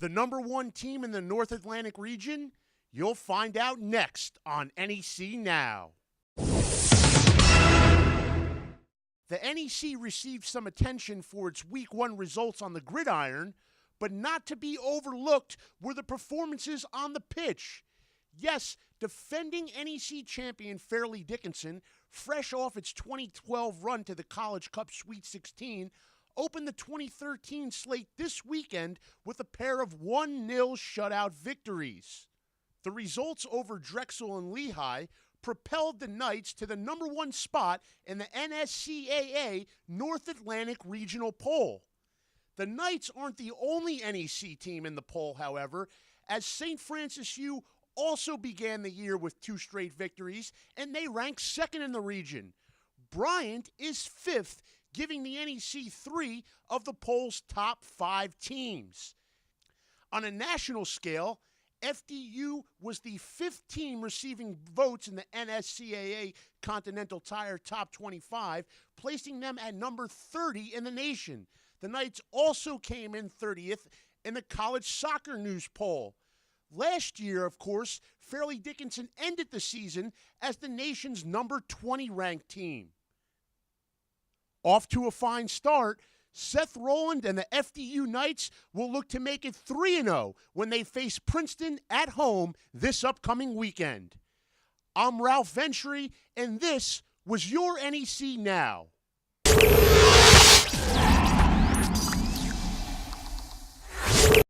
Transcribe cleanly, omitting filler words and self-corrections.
The number one team in the North Atlantic region? You'll find out next on NEC Now. The NEC received some attention for its Week 1 results on the gridiron, but not to be overlooked were the performances on the pitch. Yes, defending NEC champion Fairleigh Dickinson, fresh off its 2012 run to the College Cup Sweet 16, opened the 2013 slate this weekend with a pair of 1-0 shutout victories. The results over Drexel and Lehigh propelled the Knights to the number 1 spot in the NSCAA North Atlantic Regional Poll. The Knights aren't the only NEC team in the poll, however, as St. Francis U also began the year with 2 straight victories, and they rank 2nd in the region. Bryant is 5th, giving the NEC 3 of the poll's top 5 teams. On a national scale, FDU was the 5th team receiving votes in the NSCAA Continental Tire Top 25, placing them at number 30 in the nation. The Knights also came in 30th in the College Soccer News poll. Last year, of course, Fairleigh Dickinson ended the season as the nation's number 20 ranked team. Off to a fine start, Seth Rowland and the FDU Knights will look to make it 3-0 when they face Princeton at home this upcoming weekend. I'm Ralph Ventry, and this was your NEC Now.